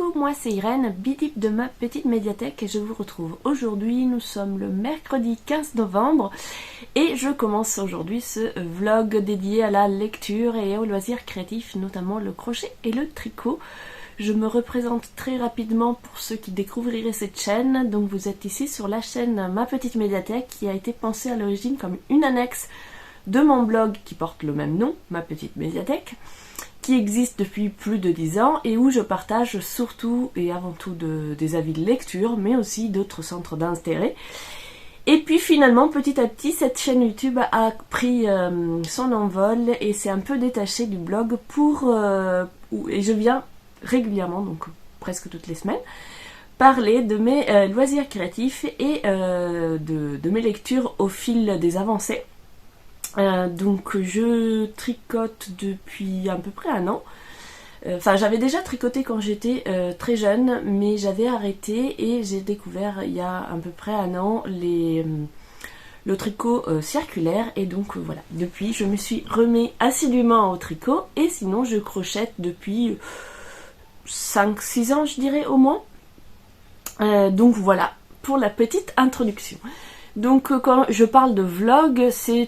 Coucou, moi c'est Irène, bidip de ma petite médiathèque et je vous retrouve aujourd'hui. Nous sommes le mercredi 15 novembre et je commence aujourd'hui ce vlog dédié à la lecture et aux loisirs créatifs, notamment le crochet et le tricot. Je me représente très rapidement pour ceux qui découvriraient cette chaîne. Donc vous êtes ici sur la chaîne Ma Petite Médiathèque qui a été pensée à l'origine comme une annexe de mon blog qui porte le même nom, Ma Petite Médiathèque, qui existe depuis plus de 10 ans et où je partage surtout et avant tout des avis de lecture, mais aussi d'autres centres d'intérêt. Et puis finalement, petit à petit, cette chaîne YouTube a pris son envol et s'est un peu détachée du blog et je viens régulièrement, donc presque toutes les semaines, parler de mes loisirs créatifs et de mes lectures au fil des avancées. Donc je tricote depuis à peu près un an. Enfin j'avais déjà tricoté quand j'étais très jeune, mais j'avais arrêté et j'ai découvert il y a à peu près un an le tricot circulaire. Et donc voilà, depuis je me suis remis assidûment au tricot et sinon je crochète depuis 5-6 ans je dirais au moins. Donc voilà pour la petite introduction. Donc quand je parle de vlog, c'est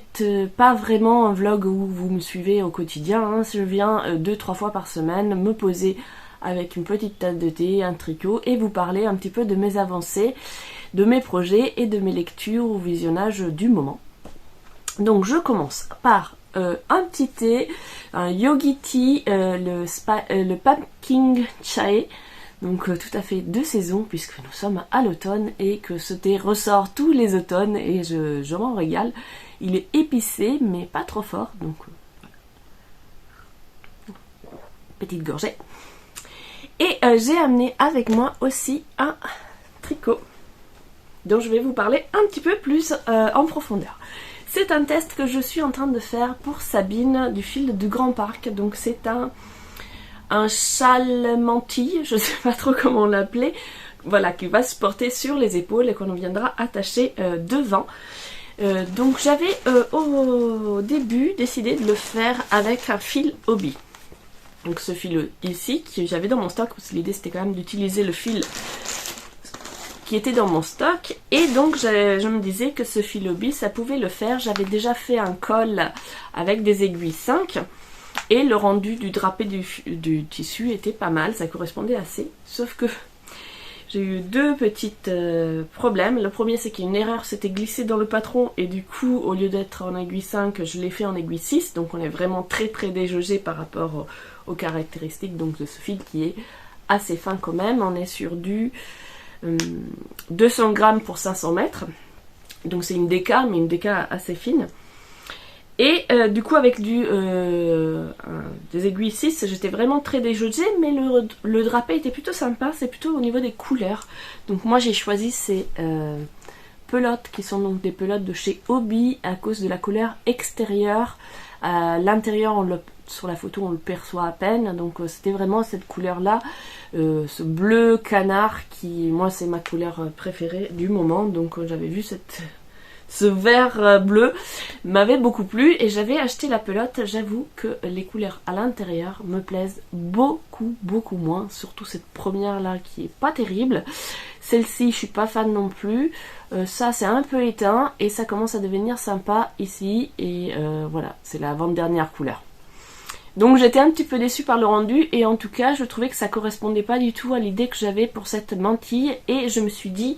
pas vraiment un vlog où vous me suivez au quotidien, hein. Je viens 2-3 fois par semaine me poser avec une petite tasse de thé, un tricot et vous parler un petit peu de mes avancées, de mes projets et de mes lectures ou visionnage du moment. Donc je commence par un petit thé, un yogi tea, le pumpkin chai. Donc tout à fait de saison puisque nous sommes à l'automne et que ce thé ressort tous les automnes et je m'en régale. Il est épicé mais pas trop fort, donc petite gorgée. Et j'ai amené avec moi aussi un tricot dont je vais vous parler un petit peu plus en profondeur. C'est un test que je suis en train de faire pour Sabine du fil du Grand Parc. Donc c'est un châle mantille, je ne sais pas trop comment l'appeler, voilà, qui va se porter sur les épaules et qu'on viendra attacher devant. Donc j'avais au début décidé de le faire avec un fil hobby. Donc ce fil ici, que j'avais dans mon stock, parce que l'idée c'était quand même d'utiliser le fil qui était dans mon stock. Et donc je me disais que ce fil hobby, ça pouvait le faire. J'avais déjà fait un col avec des aiguilles 5. Et le rendu du drapé du tissu était pas mal, ça correspondait assez. Sauf que j'ai eu deux petits problèmes. Le premier, c'est qu'une erreur s'était glissée dans le patron et du coup, au lieu d'être en aiguille 5, je l'ai fait en aiguille 6. Donc on est vraiment très très déjaugé par rapport aux caractéristiques donc, de ce fil qui est assez fin quand même. On est sur du 200 grammes pour 500 mètres. Donc c'est une déca, mais une déca assez fine. Et du coup avec des aiguilles 6 j'étais vraiment très déjaugée, mais le drapé était plutôt sympa, c'est plutôt au niveau des couleurs. Donc moi j'ai choisi ces pelotes qui sont donc des pelotes de chez Hobby à cause de la couleur extérieure. À l'intérieur sur la photo on le perçoit à peine, donc c'était vraiment cette couleur là, ce bleu canard qui moi c'est ma couleur préférée du moment. Donc j'avais vu ce vert bleu m'avait beaucoup plu et j'avais acheté la pelote. J'avoue que les couleurs à l'intérieur me plaisent beaucoup moins, surtout cette première là qui est pas terrible. Celle-ci je suis pas fan non plus, ça c'est un peu éteint et ça commence à devenir sympa ici et voilà, c'est la avant-dernière couleur. Donc j'étais un petit peu déçue par le rendu et en tout cas je trouvais que ça correspondait pas du tout à l'idée que j'avais pour cette mantille. Et je me suis dit,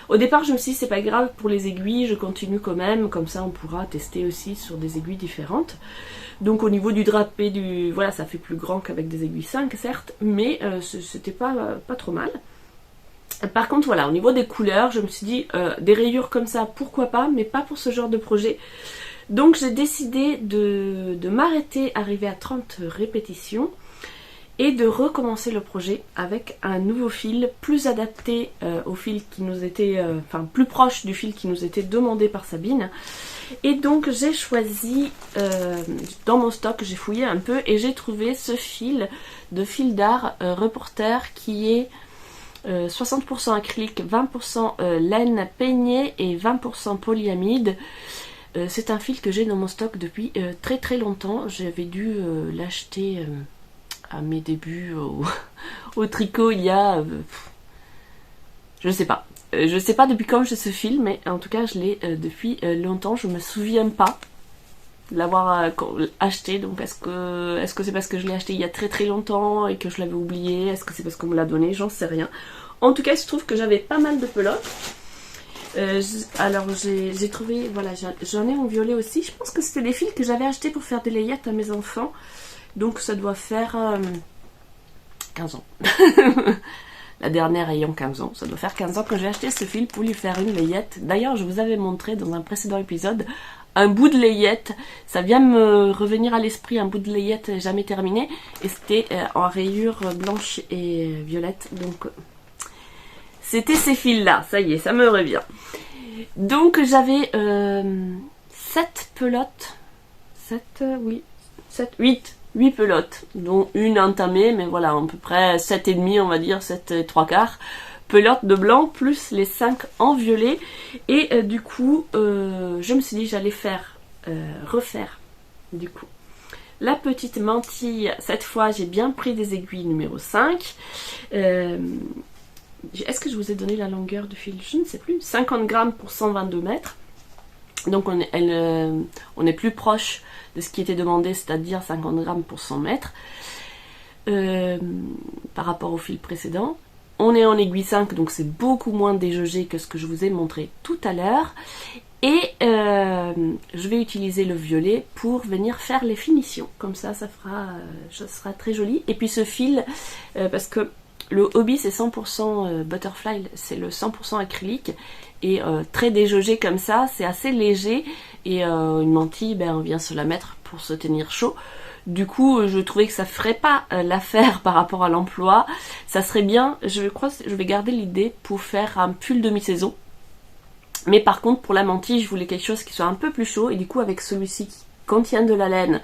au départ je me suis dit c'est pas grave pour les aiguilles, je continue quand même, comme ça on pourra tester aussi sur des aiguilles différentes. Donc au niveau du drapé, voilà, ça fait plus grand qu'avec des aiguilles 5 certes, mais c'était pas trop mal. Par contre voilà, au niveau des couleurs je me suis dit des rayures comme ça pourquoi pas, mais pas pour ce genre de projet. Donc j'ai décidé de m'arrêter, arriver à 30 répétitions et de recommencer le projet avec un nouveau fil plus adapté au fil qui nous était, enfin plus proche du fil qui nous était demandé par Sabine. Et donc j'ai choisi, dans mon stock j'ai fouillé un peu et j'ai trouvé ce fil de fil d'art Reporter qui est 60% acrylique, 20% laine peignée et 20% polyamide. C'est un fil que j'ai dans mon stock depuis très longtemps. J'avais dû l'acheter à mes débuts au tricot il y a... je sais pas. Je sais pas depuis quand j'ai ce fil, mais en tout cas je l'ai depuis longtemps. Je me souviens pas de l'avoir acheté. Donc est-ce que c'est parce que je l'ai acheté il y a très très longtemps et que je l'avais oublié? Est-ce que c'est parce qu'on me l'a donné? J'en sais rien. En tout cas, il se trouve que j'avais pas mal de pelotes. Alors j'ai trouvé, voilà, j'en ai en violet aussi. Je pense que c'était des fils que j'avais achetés pour faire des layettes à mes enfants. Donc ça doit faire 15 ans. La dernière ayant 15 ans. Ça doit faire 15 ans que j'ai acheté ce fil pour lui faire une layette. D'ailleurs, je vous avais montré dans un précédent épisode un bout de layette. Ça vient me revenir à l'esprit, un bout de layette jamais terminé. Et c'était en rayures blanche et violette. Donc c'était ces fils-là. Ça y est, ça me revient. Donc j'avais 7 pelotes. 8 pelotes, dont une entamée, mais voilà, à peu près 7,5, on va dire, 7 et 3/4 pelotes de blanc, plus les 5 en violet. Et du coup, je me suis dit j'allais refaire, du coup, la petite mantille. Cette fois, j'ai bien pris des aiguilles numéro 5. Est-ce que je vous ai donné la longueur du fil? Je ne sais plus. 50 grammes pour 122 mètres. Donc on est plus proche de ce qui était demandé, c'est-à-dire 50 grammes pour 100 mètres par rapport au fil précédent. On est en aiguille 5, donc c'est beaucoup moins déjaugé que ce que je vous ai montré tout à l'heure. Et je vais utiliser le violet pour venir faire les finitions. Comme ça, ça sera très joli. Et puis ce fil, parce que le hobby c'est 100% butterfly, c'est le 100% acrylique. Et très déjaugé comme ça, c'est assez léger. Et une mantille, on vient se la mettre pour se tenir chaud. Du coup, je trouvais que ça ferait pas l'affaire par rapport à l'emploi. Ça serait bien, je crois que je vais garder l'idée pour faire un pull demi-saison. Mais par contre, pour la mantille, je voulais quelque chose qui soit un peu plus chaud. Et du coup, avec celui-ci qui contient de la laine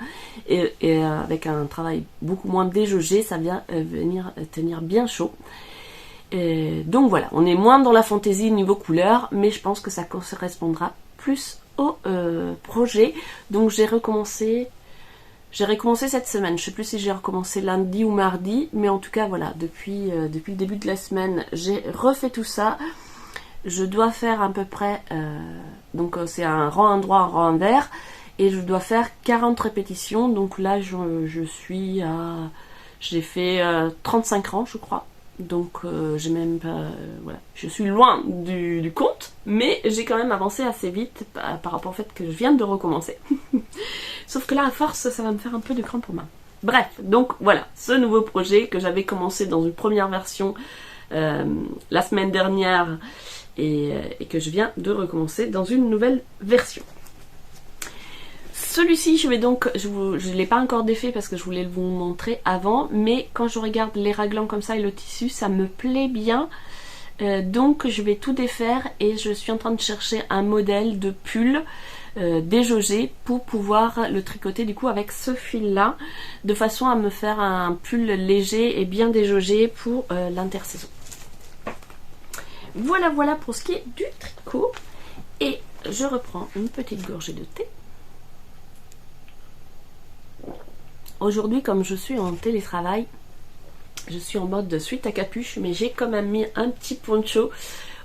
et avec un travail beaucoup moins déjaugé, ça vient venir tenir bien chaud. Donc voilà, on est moins dans la fantaisie niveau couleur, mais je pense que ça correspondra plus au projet. Donc j'ai recommencé cette semaine. Je sais plus si j'ai recommencé lundi ou mardi, mais en tout cas voilà, depuis le début de la semaine, j'ai refait tout ça. Je dois faire à peu près, donc c'est un rang à droit, un rang inverse, et je dois faire 40 répétitions. Donc là j'ai fait 35 rangs je crois. Donc j'ai même pas, voilà, je suis loin du compte, mais j'ai quand même avancé assez vite par rapport au fait que je viens de recommencer. Sauf que là à force ça va me faire un peu de crampes aux mains. Bref, donc voilà, ce nouveau projet que j'avais commencé dans une première version la semaine dernière et que je viens de recommencer dans une nouvelle version. Celui-ci, je ne l'ai pas encore défait parce que je voulais vous montrer avant, mais quand je regarde les raglans comme ça et le tissu, ça me plaît bien. Donc je vais tout défaire et je suis en train de chercher un modèle de pull déjaugé pour pouvoir le tricoter du coup avec ce fil-là, de façon à me faire un pull léger et bien déjaugé pour l'intersaison. Voilà pour ce qui est du tricot. Et je reprends une petite gorgée de thé. Aujourd'hui, comme je suis en télétravail, je suis en mode suite à capuche, mais j'ai quand même mis un petit poncho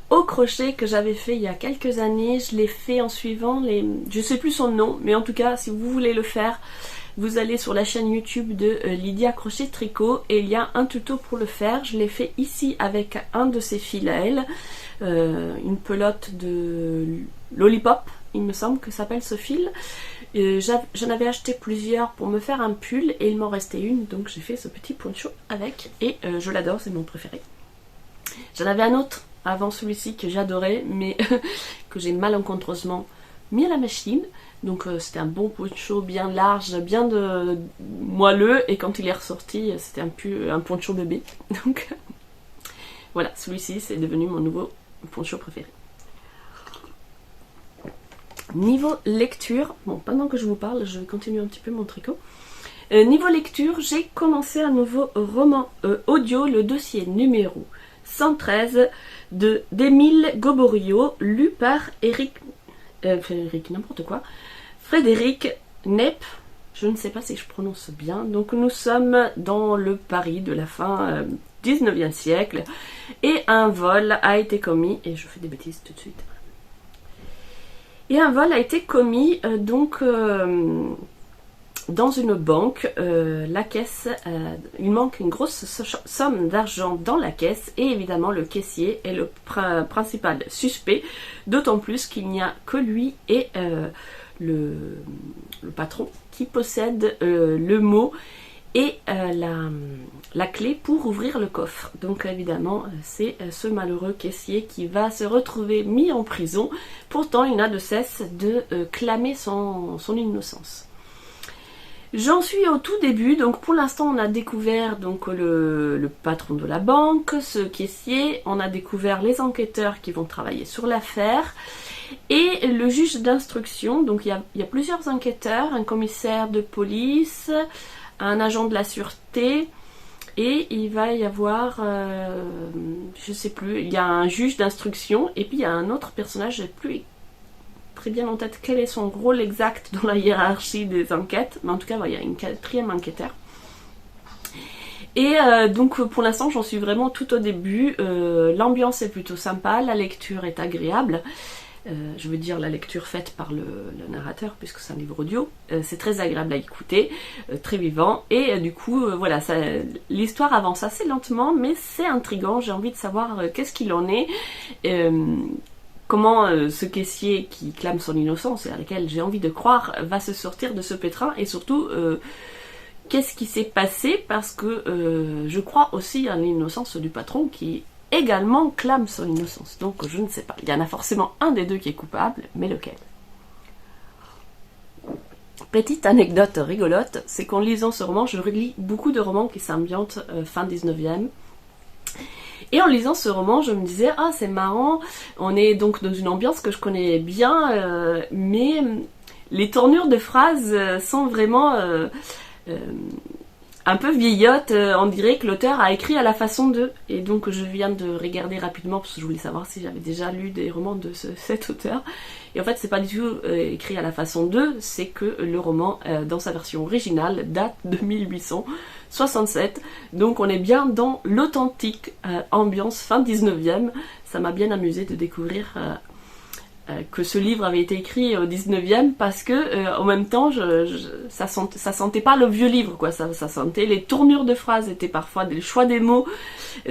au crochet que j'avais fait il y a quelques années. Je l'ai fait en suivant je sais plus son nom, mais en tout cas, si vous voulez le faire, vous allez sur la chaîne YouTube de Lydia Crochet Tricot et il y a un tuto pour le faire. Je l'ai fait ici avec un de ses fils à elle, une pelote de Lollipop, il me semble que s'appelle ce fil. J'en avais acheté plusieurs pour me faire un pull et il m'en restait une, donc j'ai fait ce petit poncho avec et je l'adore, c'est mon préféré. J'en avais un autre avant celui-ci que j'adorais mais que j'ai malencontreusement mis à la machine. Donc c'était un bon poncho bien large, bien moelleux, et quand il est ressorti c'était un poncho bébé. Donc voilà, celui-ci c'est devenu mon nouveau poncho préféré. Niveau lecture, bon, pendant que je vous parle, je vais continuer un petit peu mon tricot. Niveau lecture, j'ai commencé un nouveau roman audio, le dossier numéro 113 d'Émile Goboriot, lu par Frédéric Nepp, je ne sais pas si je prononce bien. Donc nous sommes dans le Paris de la fin 19e siècle et un vol a été commis, et je fais des bêtises tout de suite. Et un vol a été commis dans une banque, la caisse, il manque une grosse somme d'argent dans la caisse et évidemment le caissier est le principal suspect, d'autant plus qu'il n'y a que lui et le patron qui possède le mot et la clé pour ouvrir le coffre. Donc évidemment c'est ce malheureux caissier qui va se retrouver mis en prison. Pourtant il n'a de cesse de clamer son innocence. J'en suis au tout début, donc pour l'instant on a découvert donc le patron de la banque, ce caissier, on a découvert les enquêteurs qui vont travailler sur l'affaire et le juge d'instruction. Donc il y a plusieurs enquêteurs, un commissaire de police, un agent de la sûreté et il va y avoir, je sais plus, il y a un juge d'instruction et puis il y a un autre personnage, j'ai plus très bien en tête quel est son rôle exact dans la hiérarchie des enquêtes, mais en tout cas il y a une quatrième enquêteur. Et donc pour l'instant j'en suis vraiment tout au début, l'ambiance est plutôt sympa, la lecture est agréable, je veux dire la lecture faite par le narrateur puisque c'est un livre audio, c'est très agréable à écouter, très vivant et du coup voilà, l'histoire avance assez lentement mais c'est intriguant, j'ai envie de savoir qu'est-ce qu'il en est. Comment ce caissier qui clame son innocence et à laquelle j'ai envie de croire va se sortir de ce pétrin et surtout qu'est-ce qui s'est passé parce que je crois aussi à l'innocence du patron qui également clame son innocence. Donc je ne sais pas, il y en a forcément un des deux qui est coupable, mais lequel? Petite anecdote rigolote, c'est qu'en lisant ce roman, je relis beaucoup de romans qui s'ambientent fin 19e. Et en lisant ce roman, je me disais, ah c'est marrant, on est donc dans une ambiance que je connais bien, mais les tournures de phrases sont vraiment un peu vieillottes, on dirait que l'auteur a écrit à la façon d'eux. Et donc je viens de regarder rapidement parce que je voulais savoir si j'avais déjà lu des romans de cet auteur. Et en fait c'est pas du tout écrit à la façon d'eux, c'est que le roman dans sa version originale date de 1867. Donc on est bien dans l'authentique ambiance fin 19e. Ça m'a bien amusé de découvrir que ce livre avait été écrit au 19e parce que en même temps ça sentait pas le vieux livre quoi, ça sentait les tournures de phrases étaient parfois des choix des mots,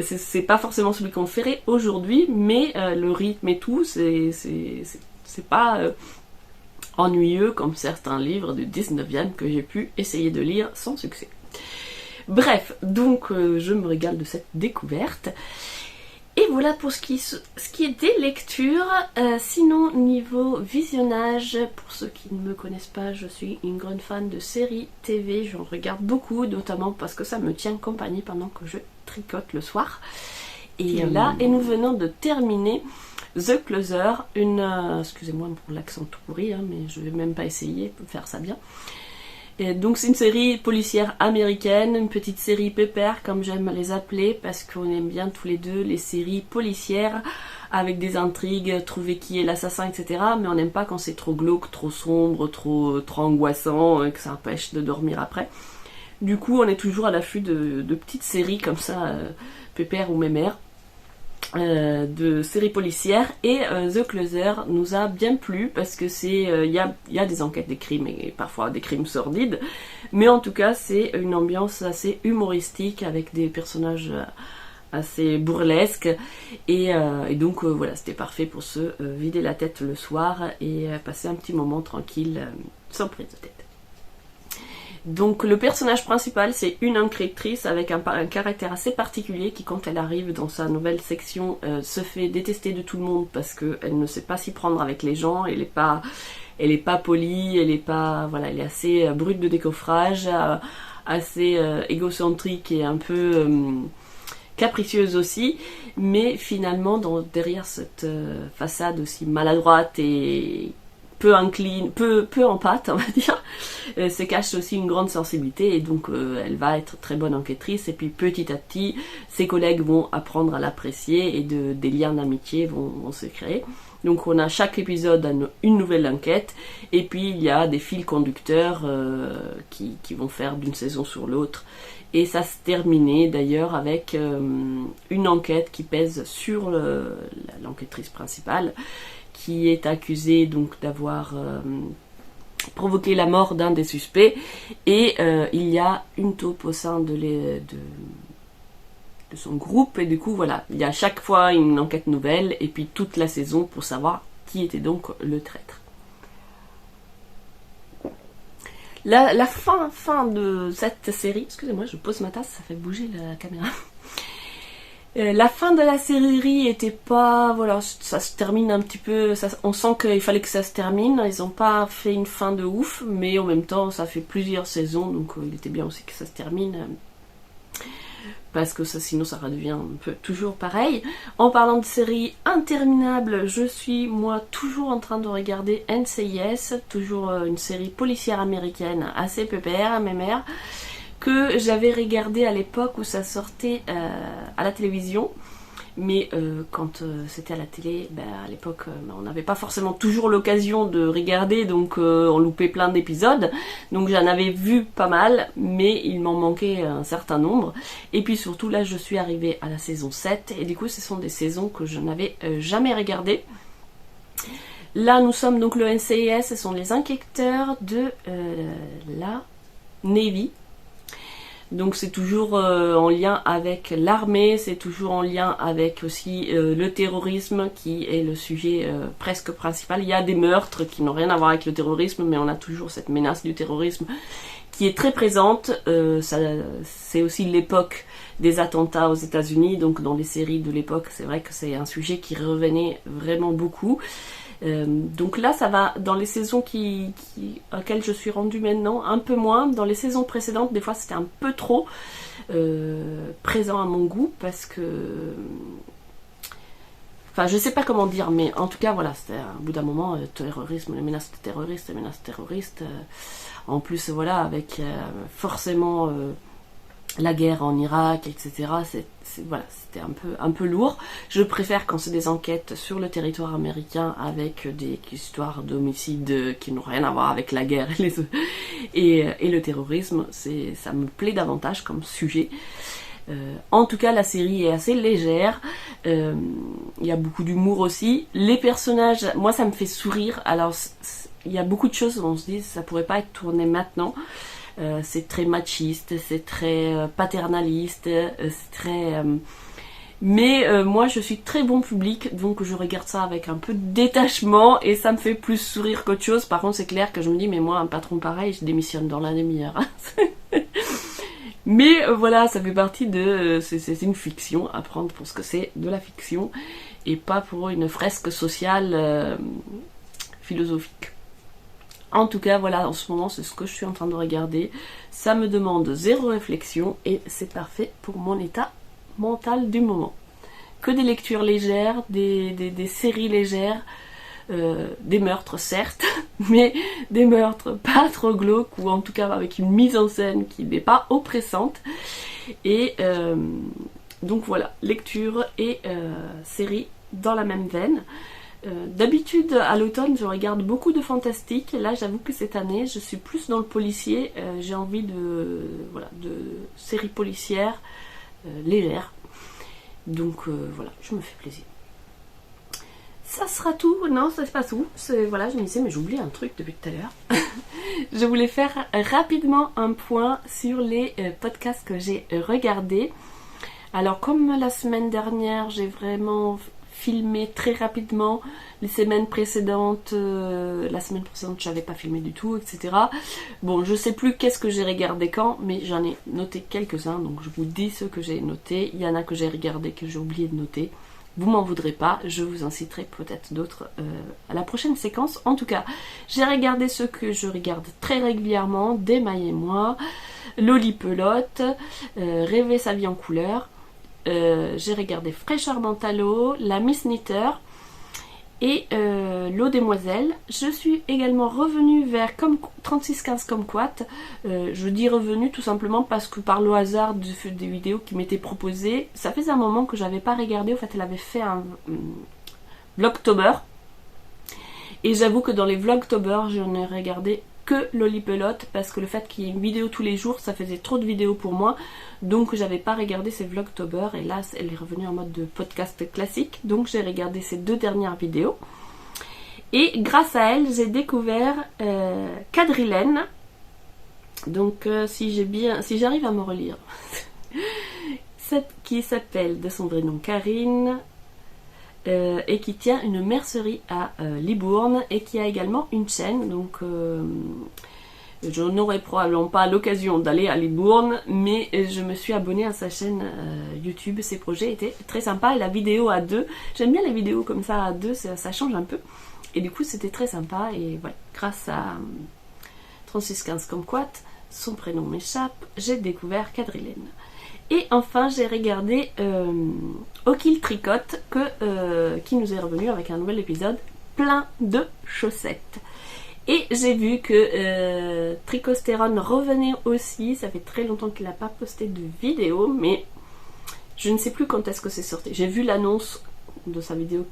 c'est pas forcément celui qu'on ferait aujourd'hui mais le rythme et tout c'est pas ennuyeux comme certains livres du 19e que j'ai pu essayer de lire sans succès. Bref, donc je me régale de cette découverte. Et voilà pour ce qui est des lectures. Sinon, niveau visionnage, pour ceux qui ne me connaissent pas, je suis une grande fan de séries TV. J'en regarde beaucoup, notamment parce que ça me tient compagnie pendant que je tricote le soir. Et nous venons de terminer The Closer, excusez-moi pour l'accent tout pourri, hein, mais je vais même pas essayer de faire ça bien. Et donc c'est une série policière américaine, une petite série pépère comme j'aime les appeler parce qu'on aime bien tous les deux les séries policières avec des intrigues, trouver qui est l'assassin, etc. Mais on n'aime pas quand c'est trop glauque, trop sombre, trop angoissant, que ça empêche de dormir après. Du coup on est toujours à l'affût de petites séries comme ça, pépère ou mémère. De séries policières et The Closer nous a bien plu parce que c'est il y a des enquêtes des crimes et parfois des crimes sordides mais en tout cas c'est une ambiance assez humoristique avec des personnages assez burlesques et donc voilà, c'était parfait pour se vider la tête le soir et passer un petit moment tranquille sans prise de tête. Donc le personnage principal c'est une enquêtrice avec un caractère assez particulier qui quand elle arrive dans sa nouvelle section se fait détester de tout le monde parce qu'elle ne sait pas s'y prendre avec les gens, elle est pas polie, elle est assez brute de décoffrage, assez égocentrique et un peu capricieuse aussi, mais finalement derrière cette façade aussi maladroite et peu incline, peu en pâte, on va dire, se cache aussi une grande sensibilité, et donc elle va être très bonne enquêtrice, et puis petit à petit, ses collègues vont apprendre à l'apprécier, et des liens d'amitié vont se créer. Donc on a chaque épisode une nouvelle enquête, et puis il y a des fils conducteurs qui vont faire d'une saison sur l'autre. Et ça se terminait d'ailleurs avec une enquête qui pèse sur l'enquêtrice principale, qui est accusée donc d'avoir provoqué la mort d'un des suspects, et il y a une taupe au sein de son groupe, et du coup voilà, il y a à chaque fois une enquête nouvelle, et puis toute la saison pour savoir qui était donc le traître. La fin de cette série, excusez-moi, je pose ma tasse, ça fait bouger la caméra. La fin de la série était pas, voilà, ça se termine un petit peu, on sent qu'il fallait que ça se termine, ils ont pas fait une fin de ouf, mais en même temps ça fait plusieurs saisons, donc il était bien aussi que ça se termine, parce que sinon ça redevient un peu toujours pareil. En parlant de séries interminables, je suis moi toujours en train de regarder NCIS, toujours une série policière américaine assez pépère, mémère, que j'avais regardé à l'époque où ça sortait à la télévision. Mais quand c'était à la télé, à l'époque, on n'avait pas forcément toujours l'occasion de regarder, donc on loupait plein d'épisodes. Donc j'en avais vu pas mal, mais il m'en manquait un certain nombre. Et puis surtout, là, je suis arrivée à la saison 7, et du coup, ce sont des saisons que je n'avais jamais regardées. Là, nous sommes donc le NCIS, ce sont les enquêteurs de la Navy. Donc c'est toujours en lien avec l'armée, c'est toujours en lien avec aussi le terrorisme qui est le sujet presque principal. Il y a des meurtres qui n'ont rien à voir avec le terrorisme, mais on a toujours cette menace du terrorisme qui est très présente. C'est aussi l'époque des attentats aux États-Unis, donc dans les séries de l'époque, c'est vrai que c'est un sujet qui revenait vraiment beaucoup. Donc là ça va dans les saisons auxquelles je suis rendue maintenant un peu moins. Dans les saisons précédentes des fois c'était un peu trop présent à mon goût, parce que enfin je sais pas comment dire, mais en tout cas voilà, c'était au bout d'un moment terrorisme, les menaces terroristes, en plus voilà avec forcément la guerre en Irak, etc. Voilà, c'était un peu lourd. Je préfère quand c'est des enquêtes sur le territoire américain avec des histoires d'homicides qui n'ont rien à voir avec la guerre et le terrorisme. Ça me plaît davantage comme sujet. En tout cas, la série est assez légère. Il y a beaucoup d'humour aussi. Les personnages, moi, ça me fait sourire. Alors, il y a beaucoup de choses où on se dit ça pourrait pas être tourné maintenant. C'est très machiste, c'est très paternaliste, c'est très... Mais moi je suis très bon public, donc je regarde ça avec un peu de détachement et ça me fait plus sourire qu'autre chose. Par contre c'est clair que je me dis mais moi un patron pareil je démissionne dans la demi-heure. Mais voilà, ça fait partie de... c'est une fiction, à prendre pour ce que c'est de la fiction et pas pour une fresque sociale philosophique. En tout cas, voilà, en ce moment, c'est ce que je suis en train de regarder. Ça me demande zéro réflexion et c'est parfait pour mon état mental du moment. Que des lectures légères, des séries légères, des meurtres certes, mais des meurtres pas trop glauques, ou en tout cas avec une mise en scène qui n'est pas oppressante. Et donc voilà, lecture et série dans la même veine. D'habitude à l'automne je regarde beaucoup de fantastique. Là j'avoue que cette année je suis plus dans le policier. J'ai envie de séries policières légères. Donc voilà, je me fais plaisir. Ça sera tout. Non, ça c'est pas tout. Voilà, je me disais mais j'ai oublié un truc depuis tout à l'heure. Je voulais faire rapidement un point sur les podcasts que j'ai regardés. Alors comme la semaine dernière j'ai vraiment filmé très rapidement, les semaines précédentes, la semaine précédente j'avais pas filmé du tout, etc. Bon, je sais plus qu'est-ce que j'ai regardé quand, mais j'en ai noté quelques-uns, donc je vous dis ce que j'ai noté. Il y en a que j'ai regardé que j'ai oublié de noter. Vous m'en voudrez pas, je vous inciterai peut-être d'autres à la prochaine séquence. En tout cas, j'ai regardé ceux que je regarde très régulièrement, D'Emaille et moi, Lolipelote, Rêver sa vie en couleur. J'ai regardé Fraîcheur Mentalo, La Miss Knitter et L'eau demoiselle. Je suis également revenue vers 3615 Kumquat. Je dis revenue tout simplement parce que par le hasard des vidéos qui m'étaient proposées, ça faisait un moment que j'avais pas regardé. En fait, elle avait fait un Vlogtober. Et j'avoue que dans les Vlogtober, j'en ai regardé que Lolipelote parce que le fait qu'il y ait une vidéo tous les jours, ça faisait trop de vidéos pour moi. Donc j'avais pas regardé ces Vlogtober et là elle est revenue en mode de podcast classique. Donc j'ai regardé ces 2 dernières vidéos. Et grâce à elle, j'ai découvert Quadrilène. Donc si j'arrive à me relire. Qui s'appelle de son vrai nom Karine. Et qui tient une mercerie à Libourne et qui a également une chaîne. Donc je n'aurai probablement pas l'occasion d'aller à Libourne, mais je me suis abonnée à sa chaîne YouTube. Ses projets étaient très sympas et la vidéo à 2, j'aime bien les vidéos comme ça à 2, ça change un peu. Et du coup c'était très sympa et voilà, grâce à 3615 Kumquat, son prénom m'échappe, j'ai découvert Quadrilène. Et enfin, j'ai regardé Okil Tricote qui nous est revenu avec un nouvel épisode plein de chaussettes. Et j'ai vu que Tricostérone revenait aussi. Ça fait très longtemps qu'il n'a pas posté de vidéo, mais je ne sais plus quand est-ce que c'est sorti. J'ai vu l'annonce de sa vidéo,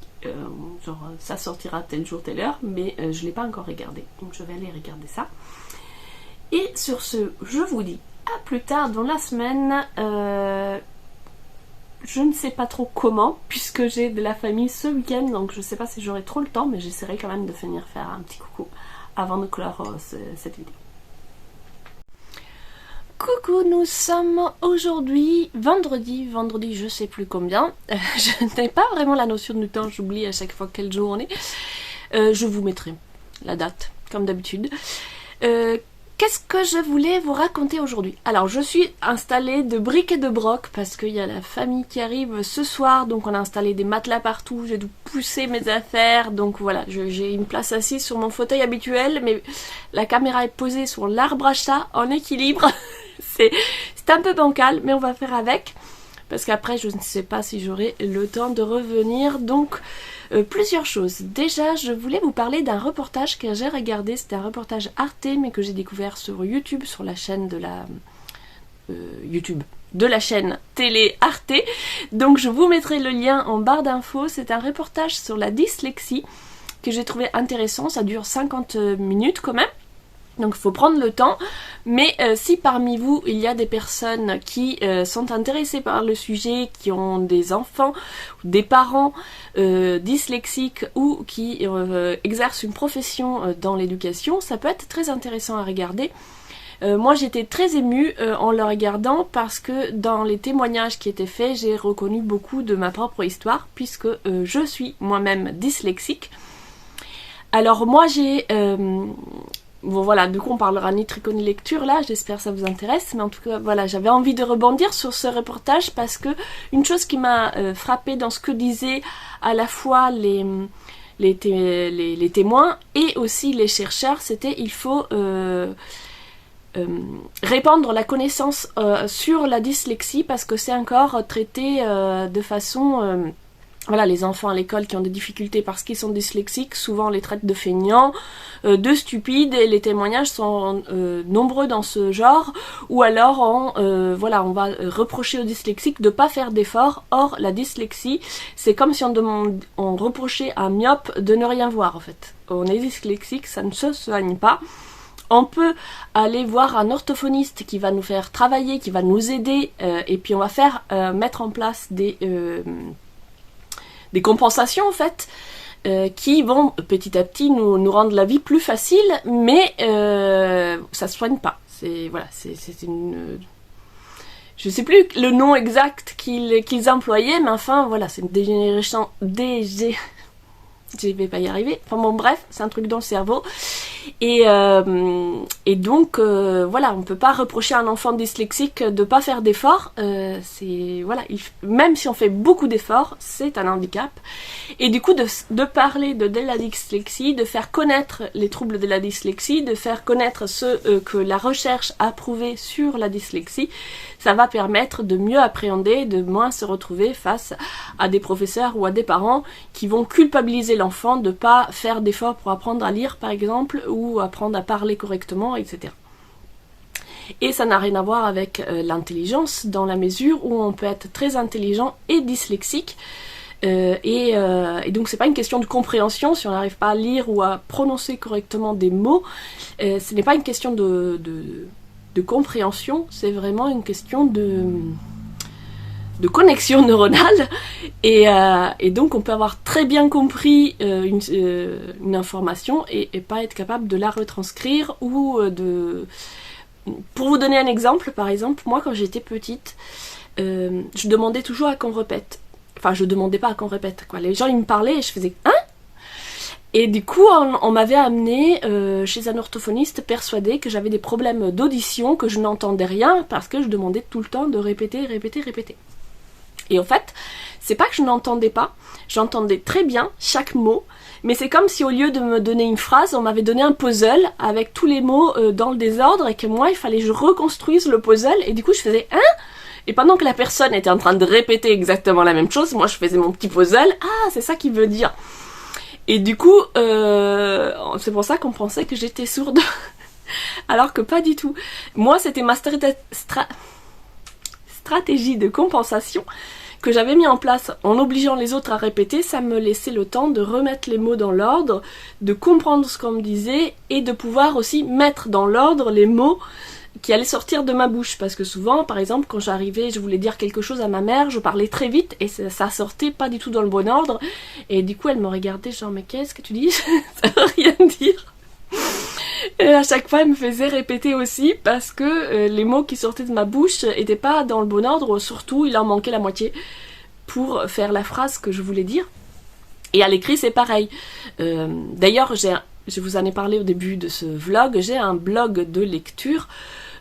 genre ça sortira tel jour, telle heure, mais je ne l'ai pas encore regardé. Donc je vais aller regarder ça. Et sur ce, je vous dis à plus tard dans la semaine. Je ne sais pas trop comment, puisque j'ai de la famille ce week-end, donc je ne sais pas si j'aurai trop le temps, mais j'essaierai quand même de venir faire un petit coucou avant de clore cette vidéo. Coucou, nous sommes aujourd'hui vendredi je sais plus combien, je n'ai pas vraiment la notion du temps, j'oublie à chaque fois quel jour on est. Je vous mettrai la date, comme d'habitude. Qu'est-ce que je voulais vous raconter aujourd'hui? Alors je suis installée de briques et de broc parce qu'il y a la famille qui arrive ce soir, donc on a installé des matelas partout, j'ai dû pousser mes affaires, donc voilà, j'ai une place assise sur mon fauteuil habituel, mais la caméra est posée sur l'arbre à chat en équilibre. C'est un peu bancal, mais on va faire avec, parce qu'après je ne sais pas si j'aurai le temps de revenir, donc... plusieurs choses. Déjà, je voulais vous parler d'un reportage que j'ai regardé. C'était un reportage Arte, mais que j'ai découvert sur YouTube, sur la chaîne de la... de la chaîne télé Arte. Donc je vous mettrai le lien en barre d'infos. C'est un reportage sur la dyslexie que j'ai trouvé intéressant. Ça dure 50 minutes quand même. Donc il faut prendre le temps, mais si parmi vous il y a des personnes qui sont intéressées par le sujet, qui ont des enfants, des parents dyslexiques ou qui exercent une profession dans l'éducation, ça peut être très intéressant à regarder. Moi j'étais très émue en le regardant parce que dans les témoignages qui étaient faits, j'ai reconnu beaucoup de ma propre histoire puisque je suis moi-même dyslexique. Alors moi j'ai... Bon voilà, du coup on parlera ni tricot ni lecture là, j'espère que ça vous intéresse, mais en tout cas voilà, j'avais envie de rebondir sur ce reportage parce que une chose qui m'a frappée dans ce que disaient à la fois les témoins et aussi les chercheurs, c'était il faut répandre la connaissance sur la dyslexie parce que c'est encore traité de façon... Voilà, les enfants à l'école qui ont des difficultés parce qu'ils sont dyslexiques, souvent on les traite de feignants, de stupides, et les témoignages sont nombreux dans ce genre, ou alors on va reprocher aux dyslexiques de ne pas faire d'efforts. Or, la dyslexie, c'est comme si on reprochait à un myope de ne rien voir en fait. On est dyslexique, ça ne se soigne pas. On peut aller voir un orthophoniste qui va nous faire travailler, qui va nous aider, et puis on va faire mettre en place des compensations en fait qui vont petit à petit nous rendre la vie plus facile, mais ça se soigne pas. C'est une... Je sais plus le nom exact qu'ils employaient, mais enfin voilà, c'est une dégénérescence... Je vais pas y arriver. Enfin bon bref, c'est un truc dans le cerveau. Et donc voilà, on peut pas reprocher à un enfant dyslexique de pas faire d'efforts. Voilà, même si on fait beaucoup d'efforts, c'est un handicap. Et du coup de parler de la dyslexie, de faire connaître les troubles de la dyslexie, de faire connaître ce que la recherche a prouvé sur la dyslexie, ça va permettre de mieux appréhender, de moins se retrouver face à des professeurs ou à des parents qui vont culpabiliser l'enfant de ne pas faire d'efforts pour apprendre à lire par exemple, ou apprendre à parler correctement, etc. Et ça n'a rien à voir avec l'intelligence, dans la mesure où on peut être très intelligent et dyslexique. Et donc c'est pas une question de compréhension, si on n'arrive pas à lire ou à prononcer correctement des mots, ce n'est pas une question de compréhension, c'est vraiment une question de connexion neuronale, et donc on peut avoir très bien compris une information et pas être capable de la retranscrire ou de... Pour vous donner un exemple, par exemple, moi quand j'étais petite, je demandais toujours à qu'on répète. Enfin, je demandais pas à qu'on répète, quoi. Les gens, ils me parlaient et je faisais « Hein ?» Et du coup, on m'avait amené chez un orthophoniste persuadé que j'avais des problèmes d'audition, que je n'entendais rien, parce que je demandais tout le temps de répéter, répéter, répéter. Et en fait, c'est pas que je n'entendais pas, j'entendais très bien chaque mot, mais c'est comme si au lieu de me donner une phrase, on m'avait donné un puzzle avec tous les mots dans le désordre, et que moi, il fallait que je reconstruise le puzzle, et du coup, je faisais « Hein ?» Et pendant que la personne était en train de répéter exactement la même chose, moi, je faisais mon petit puzzle. Ah, c'est ça qu'il veut dire. Et du coup, c'est pour ça qu'on pensait que j'étais sourde, alors que pas du tout. Moi, c'était ma stratégie de compensation que j'avais mis en place en obligeant les autres à répéter. Ça me laissait le temps de remettre les mots dans l'ordre, de comprendre ce qu'on me disait et de pouvoir aussi mettre dans l'ordre les mots qui allaient sortir de ma bouche. Parce que souvent, par exemple, quand j'arrivais, je voulais dire quelque chose à ma mère, je parlais très vite et ça sortait pas du tout dans le bon ordre. Et du coup, elle me regardait genre, mais qu'est-ce que tu dis? Ça veut rien dire. Et à chaque fois, elle me faisait répéter aussi parce que les mots qui sortaient de ma bouche n'étaient pas dans le bon ordre. Surtout, il en manquait la moitié pour faire la phrase que je voulais dire. Et à l'écrit, c'est pareil. D'ailleurs, je vous en ai parlé au début de ce vlog, j'ai un blog de lecture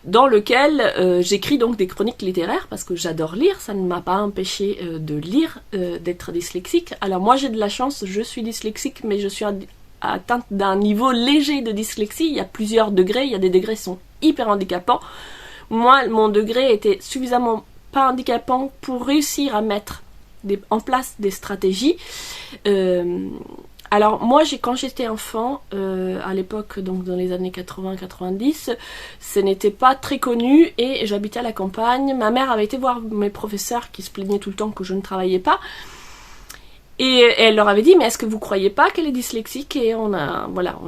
dans lequel j'écris donc des chroniques littéraires parce que j'adore lire, ça ne m'a pas empêché de lire, d'être dyslexique. Alors moi j'ai de la chance, je suis dyslexique, mais je suis atteinte d'un niveau léger de dyslexie. Il y a plusieurs degrés, il y a des degrés qui sont hyper handicapants. Moi, mon degré était suffisamment pas handicapant pour réussir à mettre en place des stratégies. Alors moi, quand j'étais enfant, à l'époque, donc dans les années 80-90, ce n'était pas très connu et j'habitais à la campagne. Ma mère avait été voir mes professeurs qui se plaignaient tout le temps que je ne travaillais pas. Et elle leur avait dit, mais est-ce que vous croyez pas qu'elle est dyslexique? Et on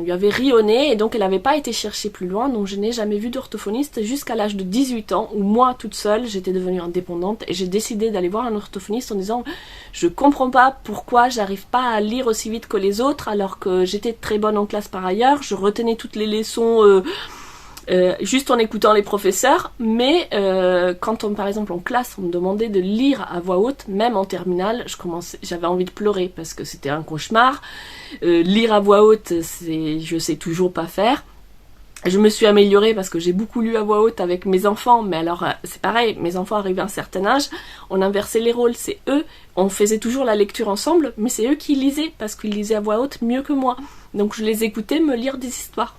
lui avait ri au nez, et donc elle n'avait pas été chercher plus loin, donc je n'ai jamais vu d'orthophoniste jusqu'à l'âge de 18 ans, où moi, toute seule, j'étais devenue indépendante, et j'ai décidé d'aller voir un orthophoniste en disant, je comprends pas pourquoi j'arrive pas à lire aussi vite que les autres, alors que j'étais très bonne en classe par ailleurs, je retenais toutes les leçons juste en écoutant les professeurs, mais quand par exemple en classe on me demandait de lire à voix haute, même en terminale, j'avais envie de pleurer parce que c'était un cauchemar. Lire à voix haute, je sais toujours pas faire. Je me suis améliorée parce que j'ai beaucoup lu à voix haute avec mes enfants, mais alors c'est pareil, mes enfants arrivaient à un certain âge, on inversait les rôles, c'est eux, on faisait toujours la lecture ensemble, mais c'est eux qui lisaient, parce qu'ils lisaient à voix haute mieux que moi. Donc je les écoutais me lire des histoires.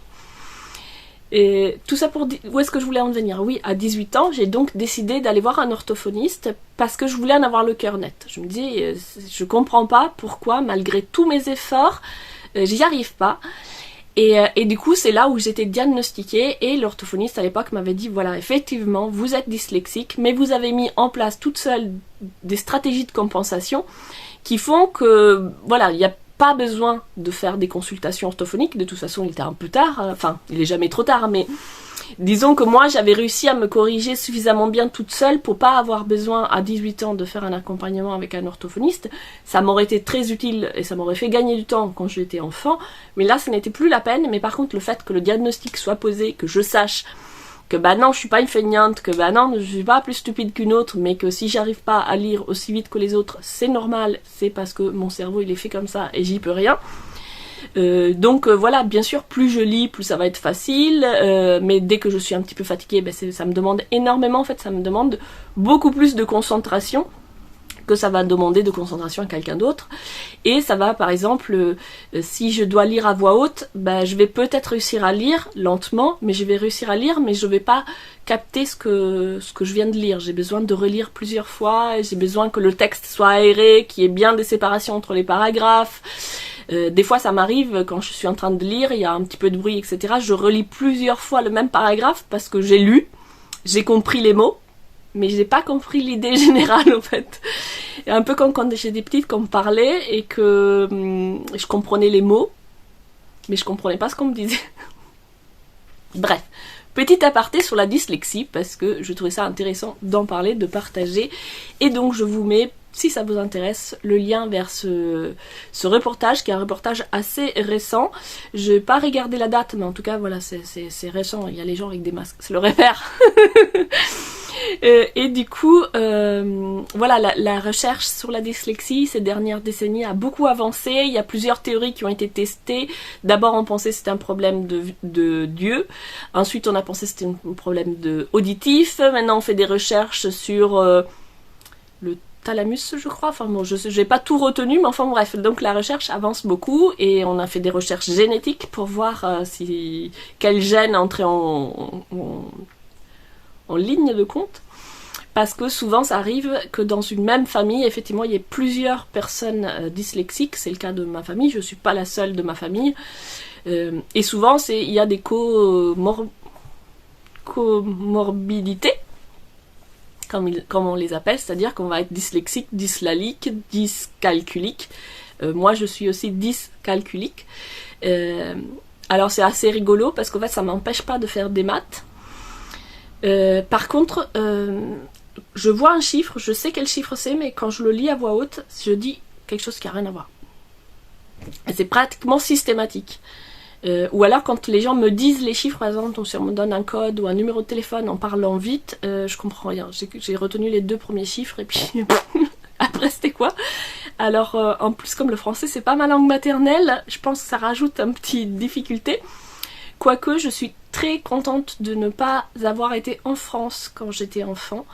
Et tout ça pour dire, où est-ce que je voulais en venir? Oui, à 18 ans, j'ai donc décidé d'aller voir un orthophoniste parce que je voulais en avoir le cœur net. Je me dis, je comprends pas pourquoi, malgré tous mes efforts, j'y arrive pas. Et du coup, c'est là où j'étais diagnostiquée et l'orthophoniste à l'époque m'avait dit, voilà, effectivement, vous êtes dyslexique, mais vous avez mis en place toute seule des stratégies de compensation qui font que, voilà, il y a pas besoin de faire des consultations orthophoniques. De toute façon, il était un peu tard, enfin, il est jamais trop tard, mais disons que moi, j'avais réussi à me corriger suffisamment bien toute seule pour pas avoir besoin à 18 ans de faire un accompagnement avec un orthophoniste. Ça m'aurait été très utile et ça m'aurait fait gagner du temps quand j'étais enfant, mais là, ce n'était plus la peine. Mais par contre, le fait que le diagnostic soit posé, que je sache que bah non, je suis pas une feignante, que bah non, je suis pas plus stupide qu'une autre, mais que si j'arrive pas à lire aussi vite que les autres, c'est normal, c'est parce que mon cerveau il est fait comme ça et j'y peux rien. Donc voilà, bien sûr, plus je lis, plus ça va être facile, mais dès que je suis un petit peu fatiguée, ça me demande énormément, en fait, ça me demande beaucoup plus de concentration, que ça va demander de concentration à quelqu'un d'autre. Et ça va, par exemple, si je dois lire à voix haute, ben, je vais peut-être réussir à lire lentement, mais je vais réussir à lire, mais je vais pas capter ce que je viens de lire. J'ai besoin de relire plusieurs fois, et j'ai besoin que le texte soit aéré, qu'il y ait bien des séparations entre les paragraphes. Des fois, ça m'arrive, quand je suis en train de lire, il y a un petit peu de bruit, etc. Je relis plusieurs fois le même paragraphe parce que j'ai lu, j'ai compris les mots, mais j'ai pas compris l'idée générale, en fait. Et un peu comme quand j'étais petite, qu'on me parlait et que je comprenais les mots, mais je comprenais pas ce qu'on me disait. Bref, petit aparté sur la dyslexie, parce que je trouvais ça intéressant d'en parler, de partager, et donc je vous mets, si ça vous intéresse, le lien vers ce reportage, qui est un reportage assez récent. Je n'ai pas regardé la date, mais en tout cas, voilà, c'est récent, il y a les gens avec des masques, c'est le repère. Et du coup, voilà, la recherche sur la dyslexie ces dernières décennies a beaucoup avancé. Il y a plusieurs théories qui ont été testées. D'abord, on pensait que c'était un problème de Dieu. Ensuite, on a pensé que c'était un problème auditif. Maintenant, on fait des recherches sur le thalamus, je crois. Enfin bon, je n'ai pas tout retenu, mais enfin bref. Donc la recherche avance beaucoup et on a fait des recherches génétiques pour voir quel gène entrait en ligne de compte, parce que souvent ça arrive que dans une même famille, effectivement, il y ait plusieurs personnes dyslexiques. C'est le cas de ma famille, je suis pas la seule de ma famille, et souvent il y a des comorbidités, comme on les appelle, c'est-à-dire qu'on va être dyslexique, dyslalique, dyscalculique. Moi je suis aussi dyscalculique. Alors c'est assez rigolo parce qu'en fait ça m'empêche pas de faire des maths. Par contre, je vois un chiffre, je sais quel chiffre c'est, mais quand je le lis à voix haute, je dis quelque chose qui n'a rien à voir. Et c'est pratiquement systématique. Ou alors quand les gens me disent les chiffres, par exemple, si on me donne un code ou un numéro de téléphone en parlant vite, je comprends rien. J'ai retenu les 2 premiers chiffres et puis après c'était quoi? Alors en plus, comme le français c'est pas ma langue maternelle, je pense que ça rajoute une petite difficulté. Quoique je suis très contente de ne pas avoir été en France quand j'étais enfant,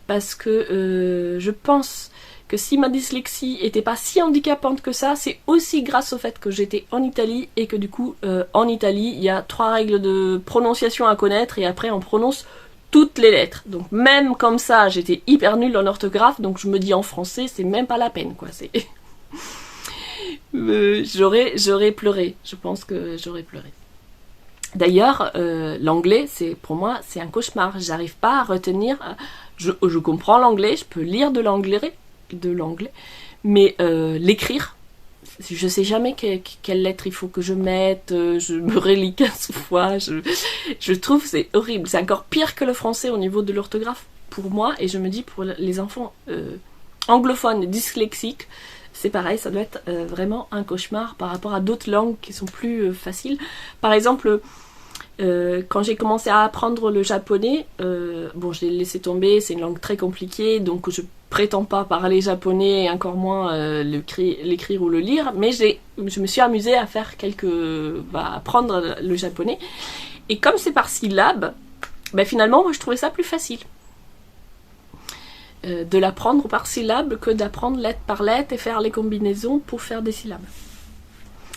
parce que je pense que si ma dyslexie était pas si handicapante que ça, c'est aussi grâce au fait que j'étais en Italie et que du coup en Italie il y a 3 règles de prononciation à connaître et après on prononce toutes les lettres. Donc même comme ça j'étais hyper nulle en orthographe, donc je me dis en français c'est même pas la peine quoi. C'est j'aurais pleuré, je pense que j'aurais pleuré. D'ailleurs, l'anglais, pour moi, c'est un cauchemar. J'arrive pas à retenir. Je comprends l'anglais, je peux lire de l'anglais, mais l'écrire, je sais jamais quelle lettre il faut que je mette. Je me relis 15 fois. Je trouve que c'est horrible. C'est encore pire que le français au niveau de l'orthographe pour moi. Et je me dis pour les enfants anglophones et dyslexiques, c'est pareil, ça doit être vraiment un cauchemar par rapport à d'autres langues qui sont plus faciles. Par exemple, quand j'ai commencé à apprendre le japonais, bon, je l'ai laissé tomber, c'est une langue très compliquée, donc je prétends pas parler japonais, et encore moins l'écrire ou le lire, mais je me suis amusée à faire apprendre le japonais. Et comme c'est par syllabes, ben finalement, moi, je trouvais ça plus facile. De l'apprendre par syllabes que d'apprendre lettre par lettre et faire les combinaisons pour faire des syllabes.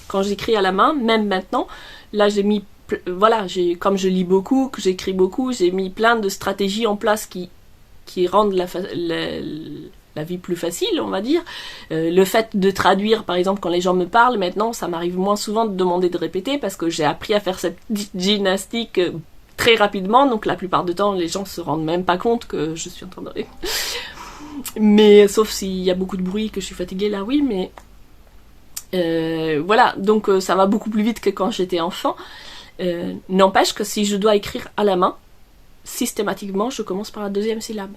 Quand j'écris à la main, même maintenant, là j'ai mis, voilà, comme je lis beaucoup, que j'écris beaucoup, j'ai mis plein de stratégies en place qui rendent la vie plus facile, on va dire. Le fait de traduire, par exemple, quand les gens me parlent, maintenant, ça m'arrive moins souvent de demander de répéter parce que j'ai appris à faire cette gymnastique très rapidement, donc la plupart du temps les gens se rendent même pas compte que je suis en train de rire. Mais sauf s'il y a beaucoup de bruit, que je suis fatiguée, là oui, mais voilà, donc ça va beaucoup plus vite que quand j'étais enfant. N'empêche que si je dois écrire à la main, systématiquement je commence par la 2e syllabe.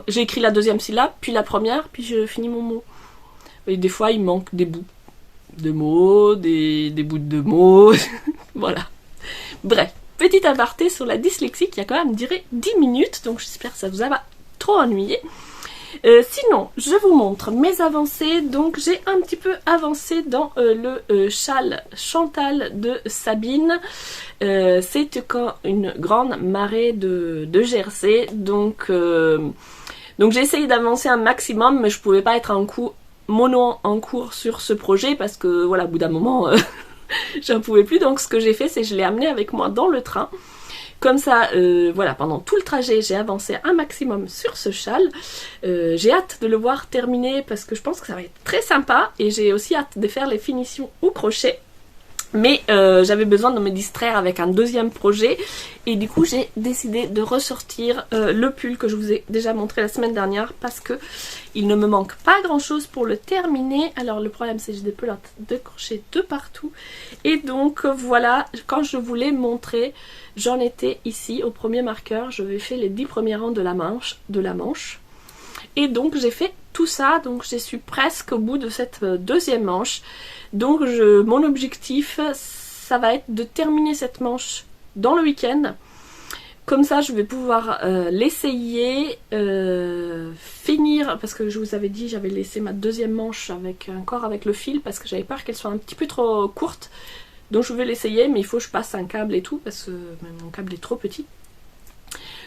J'écris la 2e syllabe, puis la première, puis je finis mon mot. Et des fois il manque des bouts de mots, des bouts de mots, voilà. Bref. Petit aparté sur la dyslexie qui a quand même duré 10 minutes, donc j'espère que ça vous a pas trop ennuyé. Sinon, je vous montre mes avancées. Donc j'ai un petit peu avancé dans le châle Chantal de Sabine. C'est quand une grande marée de Jersey. Donc Donc j'ai essayé d'avancer un maximum, mais je pouvais pas être mono en cours sur ce projet parce que voilà, au bout d'un moment j'en pouvais plus. Donc ce que j'ai fait, c'est que je l'ai amené avec moi dans le train. Comme ça, voilà, pendant tout le trajet, j'ai avancé un maximum sur ce châle. J'ai hâte de le voir terminer parce que je pense que ça va être très sympa. Et j'ai aussi hâte de faire les finitions au crochet. Mais j'avais besoin de me distraire avec un deuxième projet. Et du coup, j'ai décidé de ressortir le pull que je vous ai déjà montré la semaine dernière. Parce que il ne me manque pas grand chose pour le terminer. Alors le problème, c'est que j'ai des pelotes de crochet de partout. Et donc voilà, quand je vous l'ai montré, j'en étais ici au premier marqueur. Je vais faire les 10 premiers rangs de la manche. Et donc j'ai fait tout ça. Donc je suis presque au bout de cette deuxième manche. Donc mon objectif, ça va être de terminer cette manche dans le week-end. Comme ça, je vais pouvoir l'essayer, finir, parce que je vous avais dit, j'avais laissé ma deuxième manche encore avec le fil, parce que j'avais peur qu'elle soit un petit peu trop courte. Donc je vais l'essayer, mais il faut que je passe un câble et tout, parce que mon câble est trop petit.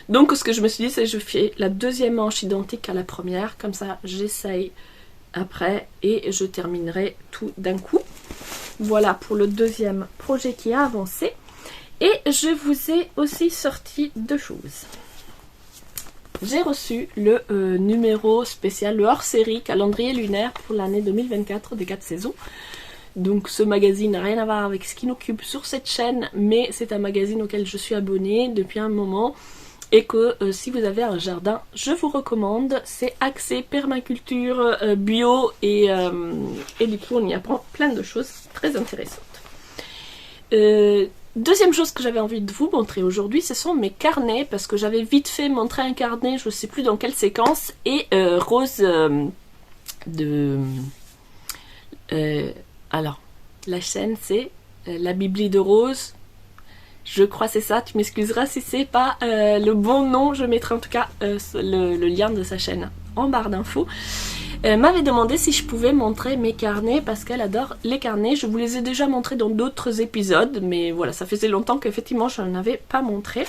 Donc ce que je me suis dit, c'est que je fais la deuxième manche identique à la première, comme ça j'essaye après et je terminerai tout d'un coup. Voilà pour le deuxième projet qui a avancé. Et je vous ai aussi sorti deux choses. J'ai reçu le numéro spécial, le hors-série calendrier lunaire pour l'année 2024 des 4 saisons. Donc ce magazine n'a rien à voir avec ce qui nous occupe sur cette chaîne, mais c'est un magazine auquel je suis abonnée depuis un moment. Et que si vous avez un jardin, je vous recommande. C'est axé permaculture, bio et du coup on y apprend plein de choses très intéressantes. Deuxième chose que j'avais envie de vous montrer aujourd'hui, ce sont mes carnets, parce que j'avais vite fait montrer un carnet, je ne sais plus dans quelle séquence, et Rose alors, la chaîne c'est la Bibli de Rose. Je crois c'est ça, tu m'excuseras si c'est pas le bon nom, je mettrai en tout cas le lien de sa chaîne en barre d'infos. M'avait demandé si je pouvais montrer mes carnets parce qu'elle adore les carnets. Je vous les ai déjà montrés dans d'autres épisodes, mais voilà, ça faisait longtemps qu'effectivement je n'en avais pas montré.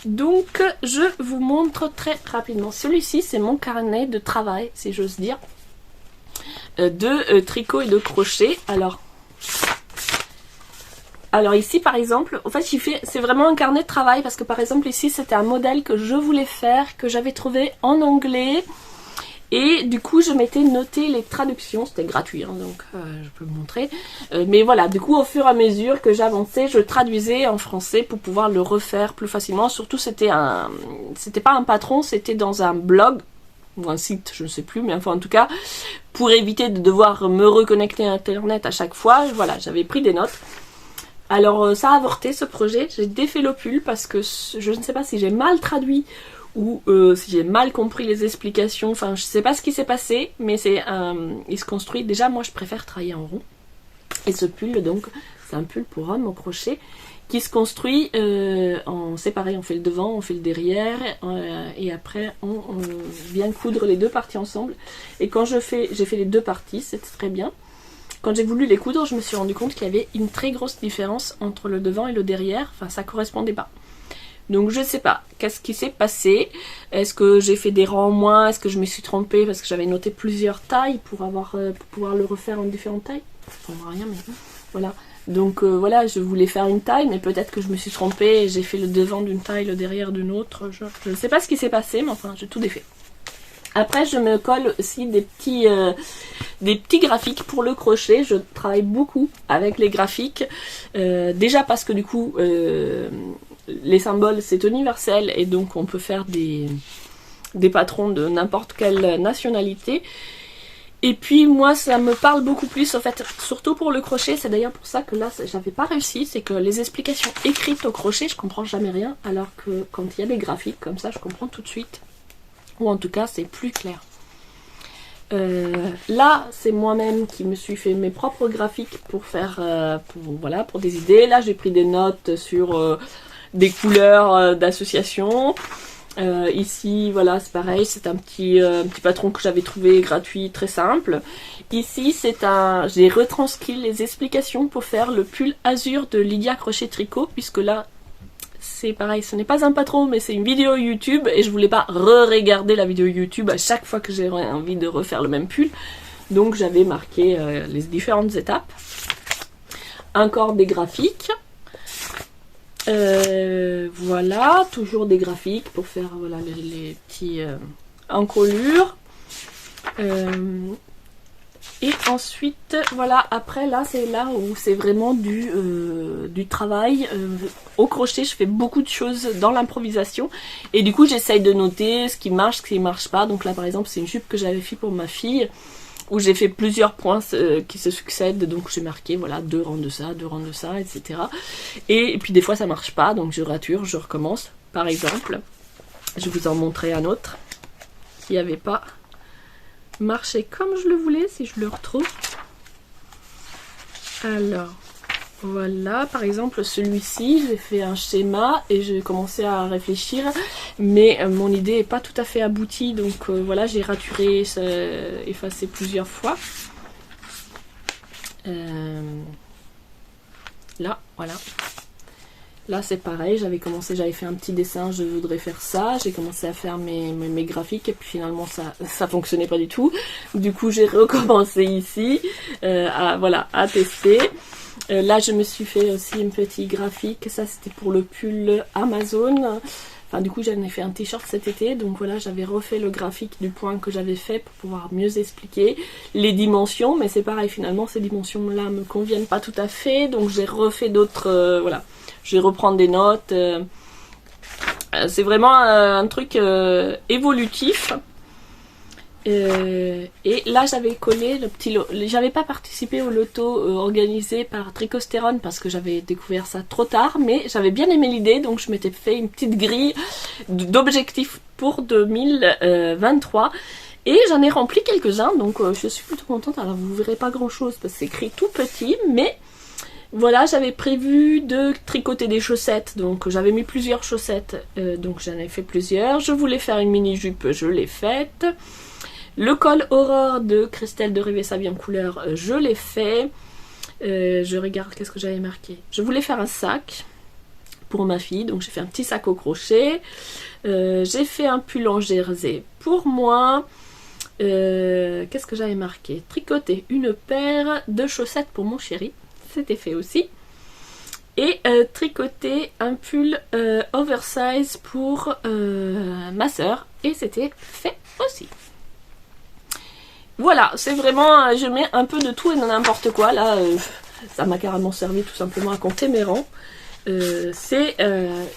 Donc je vous montre très rapidement. Celui-ci c'est mon carnet de travail, si j'ose dire, de tricot et de crochet. Alors ici par exemple, en fait c'est vraiment un carnet de travail parce que par exemple ici c'était un modèle que je voulais faire, que j'avais trouvé en anglais et du coup je m'étais noté les traductions, c'était gratuit hein, donc je peux vous montrer. Mais voilà, du coup au fur et à mesure que j'avançais, je traduisais en français pour pouvoir le refaire plus facilement. Surtout c'était pas un patron, c'était dans un blog ou un site, je ne sais plus, mais enfin en tout cas pour éviter de devoir me reconnecter à internet à chaque fois, voilà, j'avais pris des notes. Alors ça a avorté ce projet, j'ai défait le pull parce que je ne sais pas si j'ai mal traduit ou si j'ai mal compris les explications, enfin je sais pas ce qui s'est passé, mais il se construit, déjà moi je préfère travailler en rond. Et ce pull donc, c'est un pull pour homme au crochet qui se construit en séparé, on fait le devant, on fait le derrière et après on vient coudre les deux parties ensemble. Et quand j'ai fait les deux parties, c'était très bien. Quand j'ai voulu les coudre, je me suis rendu compte qu'il y avait une très grosse différence entre le devant et le derrière. Enfin, ça correspondait pas. Donc, je sais pas. Qu'est-ce qui s'est passé? Est-ce que j'ai fait des rangs en moins? Est-ce que je me suis trompée parce que j'avais noté plusieurs tailles pour pouvoir le refaire en différentes tailles? Ça ne rien, mais voilà. Donc, voilà, je voulais faire une taille, mais peut-être que je me suis trompée et j'ai fait le devant d'une taille, le derrière d'une autre. Je ne sais pas ce qui s'est passé, mais enfin, j'ai tout défait. Après, je me colle aussi des petits graphiques pour le crochet. Je travaille beaucoup avec les graphiques. Déjà parce que du coup, les symboles, c'est universel. Et donc, on peut faire des patrons de n'importe quelle nationalité. Et puis, moi, ça me parle beaucoup plus, en fait, surtout pour le crochet. C'est d'ailleurs pour ça que là, j'avais pas réussi. C'est que les explications écrites au crochet, je comprends jamais rien. Alors que quand il y a des graphiques comme ça, je comprends tout de suite. Ou en tout cas c'est plus clair. Là c'est moi-même qui me suis fait mes propres graphiques pour faire pour des idées. Là j'ai pris des notes sur des couleurs d'association. Ici voilà c'est pareil, c'est un petit patron que j'avais trouvé gratuit, très simple. Ici j'ai retranscrit les explications pour faire le pull azur de Lydia Crochet Tricot, puisque là c'est pareil, ce n'est pas un patron mais c'est une vidéo YouTube et je voulais pas re-regarder la vidéo YouTube à chaque fois que j'aurais envie de refaire le même pull. Donc j'avais marqué les différentes étapes. Encore des graphiques. Voilà, toujours des graphiques pour faire voilà, les petits encolures. Et ensuite, voilà, après là, c'est là où c'est vraiment du travail. Au crochet, je fais beaucoup de choses dans l'improvisation. Et du coup, j'essaye de noter ce qui marche, ce qui ne marche pas. Donc là, par exemple, c'est une jupe que j'avais fait pour ma fille, où j'ai fait plusieurs points qui se succèdent. Donc j'ai marqué, voilà, 2 rangs de ça, 2 rangs de ça, etc. Et puis des fois, ça marche pas. Donc je rature, je recommence. Par exemple, je vais vous en montrer un autre qui n'avait pas marché comme je le voulais, si je le retrouve. Alors voilà, par exemple celui-ci, j'ai fait un schéma et j'ai commencé à réfléchir, mais mon idée n'est pas tout à fait aboutie, donc voilà, j'ai raturé, effacé plusieurs fois. Là, voilà. Là c'est pareil, j'avais fait un petit dessin, je voudrais faire ça, j'ai commencé à faire mes graphiques et puis finalement ça fonctionnait pas du tout. Du coup j'ai recommencé ici à tester. Là je me suis fait aussi un petit graphique, ça c'était pour le pull Amazon. Enfin du coup j'en ai fait un t-shirt cet été, donc voilà j'avais refait le graphique du point que j'avais fait pour pouvoir mieux expliquer les dimensions, mais c'est pareil finalement ces dimensions là me conviennent pas tout à fait, donc j'ai refait d'autres, voilà. Je vais reprendre des notes. C'est vraiment un truc évolutif. Et là, j'avais collé le petit lot. J'avais pas participé au loto organisé par Tricostérone parce que j'avais découvert ça trop tard, mais j'avais bien aimé l'idée, donc je m'étais fait une petite grille d'objectifs pour 2023. Et j'en ai rempli quelques-uns, donc je suis plutôt contente. Alors vous verrez pas grand-chose parce que c'est écrit tout petit, mais voilà, j'avais prévu de tricoter des chaussettes, donc j'avais mis plusieurs chaussettes, donc j'en ai fait plusieurs. Je voulais faire une mini-jupe, je l'ai faite. Le col Aurore de Christelle de Rêver sa vie en couleur, je l'ai fait. Je regarde, qu'est-ce que j'avais marqué. Je voulais faire un sac pour ma fille, donc j'ai fait un petit sac au crochet. J'ai fait un pull en jersey pour moi. Qu'est-ce que j'avais marqué. Tricoter une paire de chaussettes pour mon chéri. C'était fait aussi. Et tricoter un pull oversize pour ma soeur. Et c'était fait aussi. Voilà, c'est vraiment, je mets un peu de tout et de n'importe quoi. Là, ça m'a carrément servi tout simplement à compter mes rangs.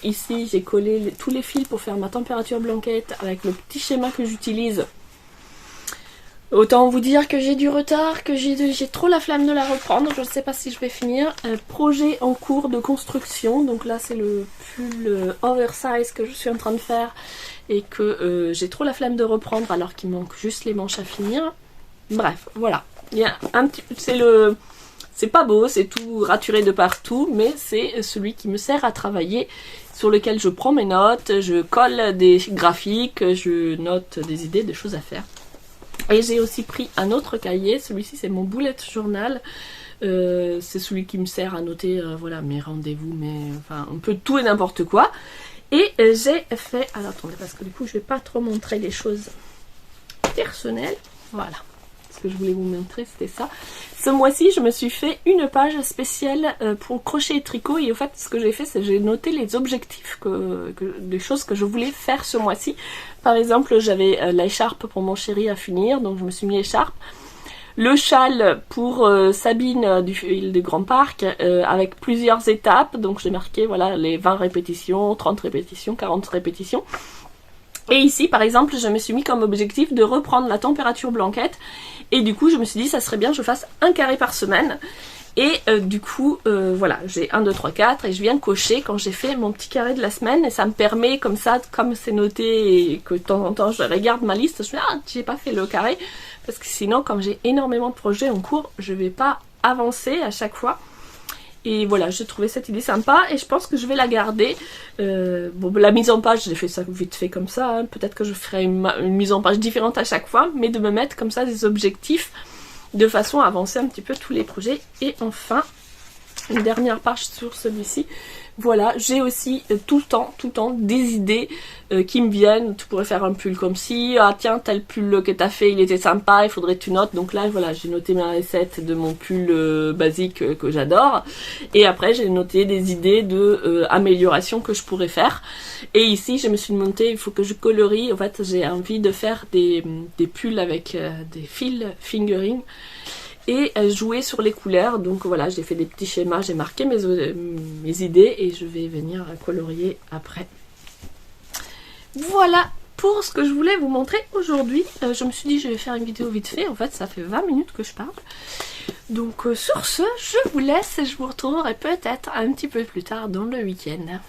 Ici, j'ai collé tous les fils pour faire ma température blanquette avec le petit schéma que j'utilise. Autant vous dire que j'ai du retard, que j'ai trop la flamme de la reprendre, je ne sais pas si je vais finir. Projet en cours de construction, donc là c'est le pull oversize que je suis en train de faire et que j'ai trop la flamme de reprendre alors qu'il manque juste les manches à finir. Bref, voilà. Il y a un petit, c'est pas beau, c'est tout raturé de partout, mais c'est celui qui me sert à travailler, sur lequel je prends mes notes, je colle des graphiques, je note des idées, des choses à faire. Et j'ai aussi pris un autre cahier, celui-ci c'est mon bullet journal, c'est celui qui me sert à noter voilà, mes rendez-vous, enfin un peu tout et n'importe quoi. Et j'ai fait, alors attendez parce que du coup je vais pas trop montrer les choses personnelles, voilà. Ce que je voulais vous montrer c'était ça. Ce mois-ci je me suis fait une page spéciale pour crochet et tricot et en fait ce que j'ai fait c'est que j'ai noté les objectifs des choses que je voulais faire ce mois-ci. Par exemple j'avais l'écharpe pour mon chéri à finir, donc je me suis mis l'écharpe. Le châle pour Sabine du Île du Grand Parc avec plusieurs étapes, donc j'ai marqué voilà les 20 répétitions, 30 répétitions, 40 répétitions. Et ici par exemple je me suis mis comme objectif de reprendre la température blanquette et du coup je me suis dit ça serait bien que je fasse un carré par semaine. Et du coup, voilà, j'ai 1, 2, 3, 4 et je viens de cocher quand j'ai fait mon petit carré de la semaine et ça me permet comme ça, comme c'est noté et que de temps en temps je regarde ma liste, je me dis ah j'ai pas fait le carré parce que sinon comme j'ai énormément de projets en cours, je vais pas avancer à chaque fois. Et voilà, j'ai trouvé cette idée sympa et je pense que je vais la garder. Bon, la mise en page, j'ai fait ça vite fait comme ça, hein. Peut-être que je ferai une mise en page différente à chaque fois, mais de me mettre comme ça des objectifs de façon à avancer un petit peu tous les projets. Et enfin, une dernière page sur celui-ci. Voilà, j'ai aussi tout le temps des idées qui me viennent. Tu pourrais faire un pull comme ci, ah tiens, tel pull que t'as fait, il était sympa, il faudrait que tu notes. Donc là, voilà, j'ai noté ma recette de mon pull basique que j'adore. Et après, j'ai noté des idées de amélioration que je pourrais faire. Et ici, je me suis demandé, il faut que je colorie. En fait, j'ai envie de faire des pulls avec des fils fingering. Et jouer sur les couleurs. Donc voilà, j'ai fait des petits schémas, j'ai marqué mes idées et je vais venir colorier après. Voilà pour ce que je voulais vous montrer aujourd'hui. Je me suis dit je vais faire une vidéo vite fait. En fait, ça fait 20 minutes que je parle. Donc sur ce, je vous laisse et je vous retrouverai peut-être un petit peu plus tard dans le week-end.